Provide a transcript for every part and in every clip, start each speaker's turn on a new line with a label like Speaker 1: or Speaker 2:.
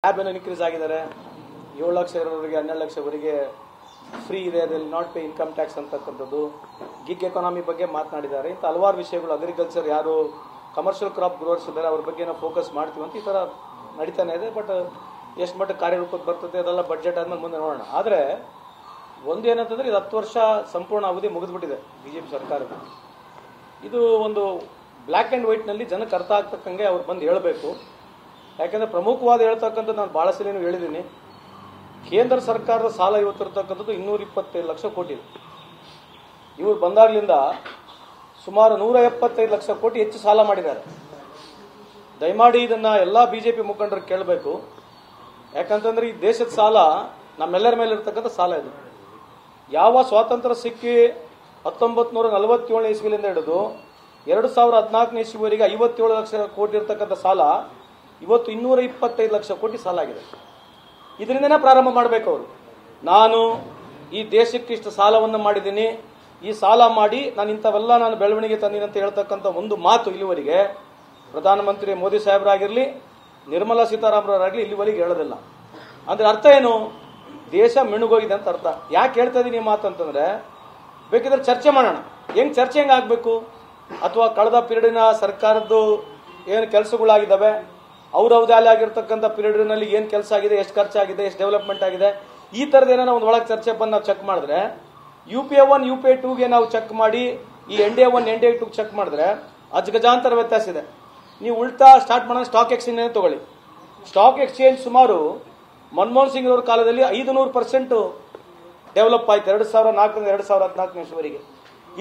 Speaker 1: Slab ಏನೋ increase ಆಗಿದ್ದಾರೆ. 7 ಲಕ್ಷ ಇರೋರಿಗೆ 12 ಲಕ್ಷವರೆಗೆ ಫ್ರೀ ಇದೆ, ಅದರಲ್ಲಿ ನಾಟ್ ಪೇ ಇನ್ಕಮ್ ಟ್ಯಾಕ್ಸ್ ಅಂತಕ್ಕಂಥದ್ದು. ಗಿಗ್ ಎಕಾನಮಿ ಬಗ್ಗೆ ಮಾತನಾಡಿದ್ದಾರೆ. ಇಂಥ ಹಲವಾರು ವಿಷಯಗಳು, ಅಗ್ರಿಕಲ್ಚರ್ ಯಾರು ಕಮರ್ಷಿಯಲ್ ಕ್ರಾಪ್ ಗ್ರೋವರ್ಸ್ ಇದ್ದಾರೆ ಅವ್ರ ಬಗ್ಗೆ ನಾವು ಫೋಕಸ್ ಮಾಡ್ತೀವಿ ಅಂತ ಈ ಥರ ನಡೀತಾನೆ ಇದೆ. ಬಟ್ ಎಷ್ಟು ಮಟ್ಟಿಗೆ ಕಾರ್ಯರೂಪಕ್ಕೆ ಬರ್ತದೆ ಅದೆಲ್ಲ ಬಡ್ಜೆಟ್ ಆದ್ಮೇಲೆ ಮುಂದೆ ನೋಡೋಣ. ಆದರೆ ಒಂದೇನಂತಂದ್ರೆ ಇದು 10 ವರ್ಷ ಸಂಪೂರ್ಣ ಅವಧಿ ಮುಗಿದ್ಬಿಟ್ಟಿದೆ ಬಿಜೆಪಿ ಸರ್ಕಾರದ. ಇದು ಒಂದು ಬ್ಲ್ಯಾಕ್ ಆ್ಯಂಡ್ ವೈಟ್ನಲ್ಲಿ ಜನಕ್ಕೆ ಅರ್ಥ ಆಗ್ತಕ್ಕಂಗೆ ಅವ್ರು ಬಂದು ಹೇಳಬೇಕು. ಯಾಕೆಂದರೆ ಪ್ರಮುಖವಾದ ಹೇಳ್ತಕ್ಕಂಥದ್ದು ನಾನು ಭಾಳ ಸಲ ಹೇಳಿದ್ದೀನಿ. ಕೇಂದ್ರ ಸರ್ಕಾರದ ಸಾಲ ಇವತ್ತಿರ್ತಕ್ಕಂಥದ್ದು 225 ಲಕ್ಷ ಕೋಟಿ ಇದೆ. ಇವರು ಬಂದಾಗಲಿಂದ ಸುಮಾರು 175 ಲಕ್ಷ ಕೋಟಿ ಹೆಚ್ಚು ಸಾಲ ಮಾಡಿದ್ದಾರೆ. ದಯಮಾಡಿ ಇದನ್ನು ಎಲ್ಲ ಬಿಜೆಪಿ ಮುಖಂಡರು ಕೇಳಬೇಕು. ಯಾಕಂತಂದ್ರೆ ಈ ದೇಶದ ಸಾಲ ನಮ್ಮೆಲ್ಲರ ಮೇಲೆ ಇರ್ತಕ್ಕಂಥ ಸಾಲ ಇದು. ಯಾವ ಸ್ವಾತಂತ್ರ್ಯ ಸಿಕ್ಕಿ 1947 ಇಸ್ವಿಲಿಂದ ಹಿಡಿದು 2014 ಇಸ್ವಿವರೆಗೆ 57 ಲಕ್ಷ ಕೋಟಿ ಇರ್ತಕ್ಕಂಥ ಸಾಲ ಇವತ್ತು 225 ಲಕ್ಷ ಕೋಟಿ ಸಾಲ ಆಗಿದೆ. ಇದರಿಂದನೇ ಪ್ರಾರಂಭ ಮಾಡಬೇಕು ಅವರು. ನಾನು ಈ ದೇಶಕ್ಕೆ ಇಷ್ಟು ಸಾಲವನ್ನು ಮಾಡಿದ್ದೀನಿ, ಈ ಸಾಲ ಮಾಡಿ ನಾನು ಇಂಥವೆಲ್ಲ ನಾನು ಬೆಳವಣಿಗೆ ತಂದೀನಿ ಅಂತ ಹೇಳ್ತಕ್ಕಂಥ ಒಂದು ಮಾತು ಇಲ್ಲಿವರೆಗೆ ಪ್ರಧಾನಮಂತ್ರಿ ಮೋದಿ ಸಾಹೇಬರಾಗಿರಲಿ, ನಿರ್ಮಲಾ ಸೀತಾರಾಮರಾಗಲಿ ಇಲ್ಲಿವರೆಗೆ ಹೇಳೋದಿಲ್ಲ. ಅಂದ್ರೆ ಅರ್ಥ ಏನು? ದೇಶ ಮಿಣುಗೋಗಿದೆ ಅಂತ ಅರ್ಥ. ಯಾಕೆ ಹೇಳ್ತಾ ಇದ್ದೀನಿ ಈ ಮಾತು ಅಂತಂದ್ರೆ, ಬೇಕಿದ್ರೆ ಚರ್ಚೆ ಮಾಡೋಣ. ಹೆಂಗ್ ಚರ್ಚೆ ಹೆಂಗೆ ಆಗಬೇಕು, ಅಥವಾ ಕಳೆದ ಪೀರಿಯಡಿನ ಸರ್ಕಾರದ್ದು ಏನು ಕೆಲಸಗಳಾಗಿದ್ದಾವೆ, ಅವ್ರವ್ದೇ ಆಗಿರ್ತಕ್ಕಂಥ ಪೀರಿಯಡ್ನಲ್ಲಿ ಏನು ಕೆಲಸ ಆಗಿದೆ, ಎಷ್ಟು ಖರ್ಚಾಗಿದೆ, ಎಷ್ಟು ಡೆವಲಪ್ಮೆಂಟ್ ಆಗಿದೆ, ಈ ಥರದ ಏನೋ ಒಂದು ಒಳಗೆ ಚರ್ಚೆ ಬಂದು ನಾವು ಚೆಕ್ ಮಾಡಿದ್ರೆ, UPA 1 UPA 2ಗೆ ನಾವು ಚೆಕ್ ಮಾಡಿ ಈ NDA 1 NDA 2 ಚೆಕ್ ಮಾಡಿದ್ರೆ ಅಜಗಜಾಂತರ ವ್ಯತ್ಯಾಸ ಇದೆ. ನೀವು ಉಲ್ಟಾ ಸ್ಟಾರ್ಟ್ ಮಾಡೋಣ, ಸ್ಟಾಕ್ ಎಕ್ಸ್ಚೇಂಜ್ ತಗೊಳ್ಳಿ. ಸ್ಟಾಕ್ ಎಕ್ಸ್ಚೇಂಜ್ ಸುಮಾರು ಮನಮೋಹನ್ ಸಿಂಗ್ ಅವರ ಕಾಲದಲ್ಲಿ 500% ಡೆವಲಪ್ ಆಯ್ತು 2004 2014 ಇಸ್ವಿವರೆಗೆ.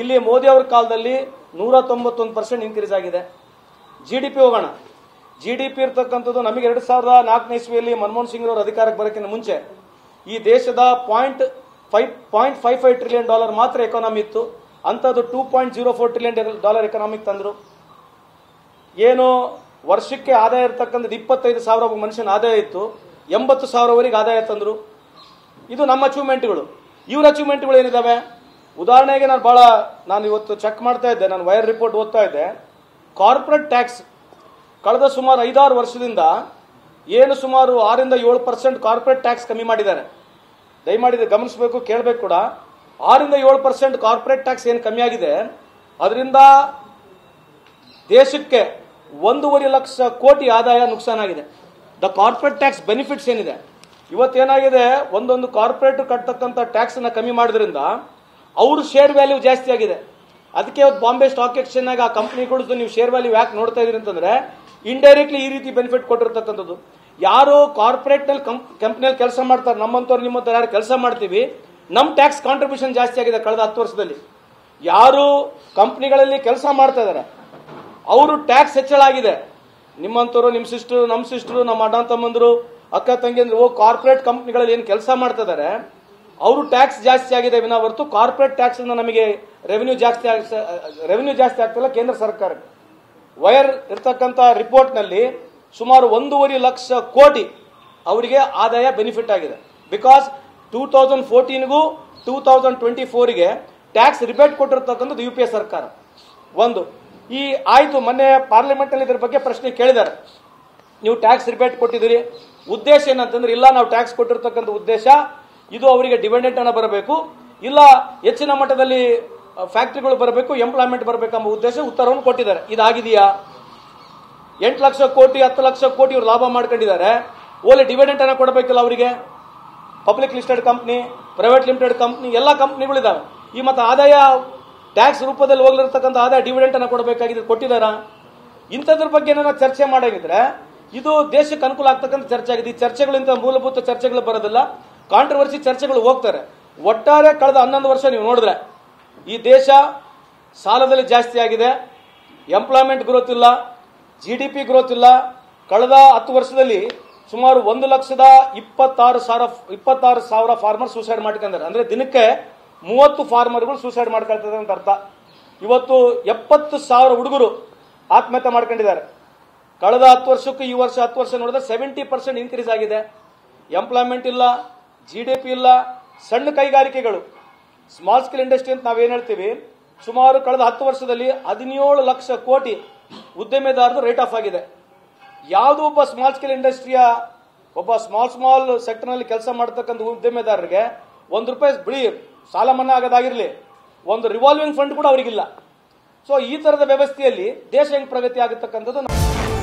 Speaker 1: ಇಲ್ಲಿ ಮೋದಿ ಅವರ ಕಾಲದಲ್ಲಿ 191% ಇನ್ಕ್ರೀಸ್ ಆಗಿದೆ. GDP ಹೋಗೋಣ. GDP ಇರ್ತಕ್ಕಂಥದ್ದು ನಮಗೆ 2004 ಇಸ್ವಿಯಲ್ಲಿ ಮನಮೋಹನ್ ಸಿಂಗ್ ಅವರು ಅಧಿಕಾರಕ್ಕೆ ಬರೋಕ್ಕಿಂತ ಮುಂಚೆ ಈ ದೇಶದ $0.55 ಟ್ರಿಲಿಯನ್ ಮಾತ್ರ ಎಕಾನಮಿ ಇತ್ತು. ಅಂಥದ್ದು $2.04 ಟ್ರಿಲಿಯನ್ ಎಕಾನಮಿಕ್ ತಂದ್ರು. ಏನು ವರ್ಷಕ್ಕೆ ಆದಾಯ ಇರ್ತಕ್ಕಂಥದ್ದು 25,000 ಮನುಷ್ಯನ ಆದಾಯ ಇತ್ತು, 80,000ವರೆಗೆ ಆದಾಯ ತಂದ್ರು. ಇದು ನಮ್ಮ ಅಚೀವ್ಮೆಂಟ್ಗಳು. ಇವ್ರ ಅಚೀವ್ಮೆಂಟ್ಗಳು ಏನಿದಾವೆ? ಉದಾಹರಣೆಗೆ ನಾನು ಇವತ್ತು ಚೆಕ್ ಮಾಡ್ತಾ ಇದ್ದೆ, ನಾನು ವೈರ್ ರಿಪೋರ್ಟ್ ಓದ್ತಾ ಇದ್ದೆ. ಕಾರ್ಪೊರೇಟ್ ಟ್ಯಾಕ್ಸ್ ಕಳೆದ ಸುಮಾರು 5-6 ವರ್ಷದಿಂದ ಏನು ಸುಮಾರು 6-7% ಕಾರ್ಪೊರೇಟ್ ಟ್ಯಾಕ್ಸ್ ಕಮ್ಮಿ ಮಾಡಿದ್ದಾರೆ. ದಯಮಾಡಿ ಗಮನಿಸಬೇಕು, ಕೇಳಬೇಕು ಕೂಡ. 6-7% ಕಾರ್ಪೊರೇಟ್ ಟ್ಯಾಕ್ಸ್ ಏನು ಕಮ್ಮಿ ಆಗಿದೆ, ಅದರಿಂದ ದೇಶಕ್ಕೆ 1.5 ಲಕ್ಷ ಕೋಟಿ ಆದಾಯ ನುಕ್ಸಾನಾಗಿದೆ. ದ ಕಾರ್ಪೊರೇಟ್ ಟ್ಯಾಕ್ಸ್ ಬೆನಿಫಿಟ್ಸ್ ಏನಿದೆ, ಇವತ್ತೇನಾಗಿದೆ, ಒಂದೊಂದು ಕಾರ್ಪೊರೇಟ್ ಕಟ್ಟತಕ್ಕಂಥ ಟ್ಯಾಕ್ಸ್ ಅನ್ನ ಕಮ್ಮಿ ಮಾಡೋದ್ರಿಂದ ಅವ್ರ ಶೇರ್ ವ್ಯಾಲ್ಯೂ ಜಾಸ್ತಿ ಆಗಿದೆ. ಅದಕ್ಕೆ ಇವತ್ತು ಬಾಂಬೆ ಸ್ಟಾಕ್ ಎಕ್ಸ್ಚೇಂಜ್ ಆ ಕಂಪನಿಗಳು ನೀವು ಶೇರ್ ವ್ಯಾಲ್ಯೂ ಯಾಕೆ ನೋಡ್ತಾ ಇದೀರಿ ಅಂತಂದ್ರೆ, ಇಂಡೈರೆಕ್ಟ್ಲಿ ಈ ರೀತಿ ಬೆನಿಫಿಟ್ ಕೊಟ್ಟಿರ್ತಕ್ಕಂಥದ್ದು. ಯಾರು ಕಾರ್ಪೊರೇಟ್ ನಲ್ಲಿ ಕಂಪನಿಯಲ್ಲಿ ಕೆಲಸ ಮಾಡ್ತಾರೆ, ನಿಮ್ಮಂತವ್ರು ಯಾರು ಕೆಲಸ ಮಾಡ್ತೀವಿ, ನಮ್ ಟ್ಯಾಕ್ಸ್ ಕಾಂಟ್ರಿಬ್ಯೂಷನ್ ಜಾಸ್ತಿ ಆಗಿದೆ ಕಳೆದ 10 ವರ್ಷದಲ್ಲಿ. ಯಾರು ಕಂಪನಿಗಳಲ್ಲಿ ಕೆಲಸ ಮಾಡ್ತಾ ಇದಾರೆ ಅವರು ಟ್ಯಾಕ್ಸ್ ಹೆಚ್ಚಳ ಆಗಿದೆ. ನಿಮ್ಮಂತವರು, ನಿಮ್ಮ ಸಿಸ್ಟರ್, ನಮ್ಮ ಸಿಸ್ಟರ್, ನಮ್ಮ ಅಣ್ಣ ತಮ್ಮಂದ್ರು, ಅಕ್ಕ ತಂಗಿಯಂದ್ರು ಕಾರ್ಪೊರೇಟ್ ಕಂಪನಿಗಳಲ್ಲಿ ಏನು ಕೆಲಸ ಮಾಡ್ತಾ ಇದಾರೆ ಅವರು ಟ್ಯಾಕ್ಸ್ ಜಾಸ್ತಿ ಆಗಿದೆ ವಿನಾ ಹೊರತು ಕಾರ್ಪೊರೇಟ್ ಟ್ಯಾಕ್ಸ್ ನಮಗೆ ರೆವಿನ್ಯೂ ಜಾಸ್ತಿ ಆಗ್ತಿಲ್ಲ ಕೇಂದ್ರ ಸರ್ಕಾರಕ್ಕೆ. ವೈರ್ ಇರ್ತಕ್ಕಂಥ ರಿಪೋರ್ಟ್ ನಲ್ಲಿ ಸುಮಾರು 1.5 ಲಕ್ಷ ಕೋಟಿ ಅವರಿಗೆ ಆದಾಯ ಬೆನಿಫಿಟ್ ಆಗಿದೆ. ಬಿಕಾಸ್ 2014ಗೂ 2024ಗೆ ಟ್ಯಾಕ್ಸ್ ರಿಬೇಟ್ ಕೊಟ್ಟಿರ್ತಕ್ಕಂಥದ್ದು UPA ಸರ್ಕಾರ. ಒಂದು ಈ ಆಯ್ತು. ಮೊನ್ನೆ ಪಾರ್ಲಿಮೆಂಟ್ ನಲ್ಲಿ ಇದರ ಬಗ್ಗೆ ಪ್ರಶ್ನೆ ಕೇಳಿದ್ದಾರೆ, ನೀವು ಟ್ಯಾಕ್ಸ್ ರಿಬೇಟ್ ಕೊಟ್ಟಿದ್ದೀರಿ, ಉದ್ದೇಶ ಏನಂತಂದ್ರೆ, ಇಲ್ಲ ನಾವು ಟ್ಯಾಕ್ಸ್ ಕೊಟ್ಟಿರ್ತಕ್ಕಂಥ ಉದ್ದೇಶ ಇದು ಅವರಿಗೆ ಡಿಪೆಂಡೆಂಟ್ ಅನ್ನ ಬರಬೇಕು, ಇಲ್ಲ ಹೆಚ್ಚಿನ ಮಟ್ಟದಲ್ಲಿ ಫ್ಯಾಕ್ಟರಿಗಳು ಬರಬೇಕು, ಎಂಪ್ಲಾಯ್ಮೆಂಟ್ ಬರಬೇಕೆಂಬ ಉದ್ದೇಶ ಉತ್ತರವನ್ನು ಕೊಟ್ಟಿದ್ದಾರೆ. ಇದಾಗಿದೆಯಾ? 8 ಲಕ್ಷ ಕೋಟಿ 10 ಲಕ್ಷ ಕೋಟಿ ಇವರು ಲಾಭ ಮಾಡ್ಕೊಂಡಿದ್ದಾರೆ. ಓಲಿ ಡಿವಿಡೆಂಟ್ ಅನ್ನ ಕೊಡಬೇಕಿಲ್ಲ ಅವರಿಗೆ. Public listed company, private limited company, ಎಲ್ಲ ಕಂಪ್ನಿಗಳಿದಾವೆ. ಈ ಮತ್ತೆ ಆದಾಯ ಟ್ಯಾಕ್ಸ್ ರೂಪದಲ್ಲಿ ಹೋಗ್ಲಿರ್ತಕ್ಕಂಥ ಆದಾಯ ಡಿವಿಡೆಂಟ್ ಅನ್ನ ಕೊಡಬೇಕಾಗಿದೆ, ಕೊಟ್ಟಿದ್ದಾರಾ? ಇಂಥದ್ರ ಬಗ್ಗೆ ಏನಾರ ಚರ್ಚೆ ಮಾಡಾಗಿದ್ರೆ ಇದು ದೇಶಕ್ಕೆ ಅನುಕೂಲ ಆಗ್ತಕ್ಕಂಥ ಚರ್ಚೆ ಆಗಿದೆ. ಈ ಚರ್ಚೆಗಳಿಂದ ಮೂಲಭೂತ ಚರ್ಚೆಗಳು ಬರೋದಿಲ್ಲ, ಕಾಂಟ್ರವರ್ಸಿ ಚರ್ಚೆಗಳು ಹೋಗ್ತಾರೆ. ಒಟ್ಟಾರೆ ಕಳೆದ 11 ವರ್ಷ ನೀವು ನೋಡಿದ್ರೆ ಈ ದೇಶ ಸಾಲದಲ್ಲಿ ಜಾಸ್ತಿ ಆಗಿದೆ, ಎಂಪ್ಲಾಯ್ಮೆಂಟ್ ಗ್ರೋತ್ ಇಲ್ಲ, GDP ಗ್ರೋತ್ ಇಲ್ಲ. ಕಳೆದ 10 ವರ್ಷದಲ್ಲಿ ಸುಮಾರು 1,26,000 ಫಾರ್ಮರ್ ಸೂಸೈಡ್ ಮಾಡ್ಕೊಂಡಿದ್ದಾರೆ. ಅಂದ್ರೆ ದಿನಕ್ಕೆ 30 ಫಾರ್ಮರ್ಗಳು ಸೂಸೈಡ್ ಮಾಡ್ಕೊಳ್ತಾರೆ ಅಂತ ಅರ್ಥ. ಇವತ್ತು 70,000 ಹುಡುಗರು ಆತ್ಮಹತ್ಯೆ ಮಾಡ್ಕೊಂಡಿದ್ದಾರೆ. ಕಳೆದ 10 ವರ್ಷಕ್ಕೂ ಈ ವರ್ಷ 10 ವರ್ಷ ನೋಡಿದ್ರೆ 70% ಇನ್ಕ್ರೀಸ್ ಆಗಿದೆ. ಎಂಪ್ಲಾಯ್ಮೆಂಟ್ ಇಲ್ಲ, GDP ಇಲ್ಲ. ಸಣ್ಣ ಕೈಗಾರಿಕೆಗಳು, ಸ್ಮಾಲ್ ಸ್ಕೇಲ್ ಇಂಡಸ್ಟ್ರಿ ಅಂತ ನಾವೇನ್ ಹೇಳ್ತೀವಿ, ಸುಮಾರು ಕಳೆದ 10 ವರ್ಷದಲ್ಲಿ 17 ಲಕ್ಷ ಕೋಟಿ ಉದ್ಯಮೆದಾರರು ರೇಟ್ ಆಫ್ ಆಗಿದೆ. ಯಾವುದೋ ಒಬ್ಬ ಸ್ಮಾಲ್ ಸ್ಕೇಲ್ ಇಂಡಸ್ಟ್ರಿಯ ಒಬ್ಬ ಸ್ಮಾಲ್ ಸೆಕ್ಟರ್ನಲ್ಲಿ ಕೆಲಸ ಮಾಡತಕ್ಕಂಥ ಉದ್ಯಮೆದಾರರಿಗೆ ₹1 ಬಿಳಿ ಸಾಲ ಮನ್ನಾ ಆಗೋದಾಗಿರಲಿ, ಒಂದು ರಿವಾಲ್ವಿಂಗ್ ಫಂಡ್ ಕೂಡ ಅವರಿಗಿಲ್ಲ. ಸೊ ಈ ತರದ ವ್ಯವಸ್ಥೆಯಲ್ಲಿ ದೇಶ ಹೆಂಗ್ ಪ್ರಗತಿ ಆಗತಕ್ಕಂಥದ್ದು